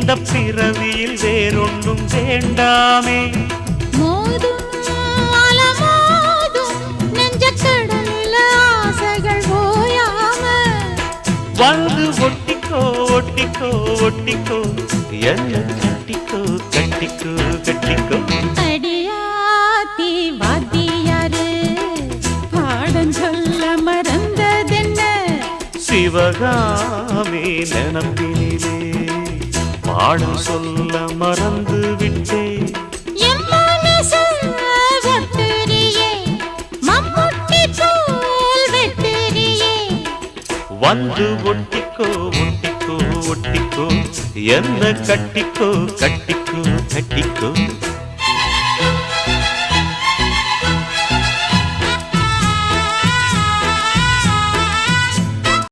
இந்த பிறவியில் வேறொன்றும் வேண்டாமே. மோதும் அலமோதும் நெஞ்சக்கடலில் ஆசைகள் ஓயாம வந்து ஒட்டிக்கோ ஒட்டிக்கோ ஒட்டிக்கோ என்ன கட்டிக்கோ கட்டிக்கோ கட்டிக்கோ. அடியாத்தி வாத்தியாரு பாடம் சொல்ல மறந்ததென்ன சிவகாமி நினப்பினிலே பாடம் சொல்ல மறந்து விட்டே. என் மனச ஒட்டுறியே மம்முட்டி போல் வெட்டுறியே வந்து ஒட்டிக்கோ ஒட்டிக்கோ ஒட்டிக்கோ என்ன கட்டிக்கோ கட்டிக்கோ கட்டிக்கோ.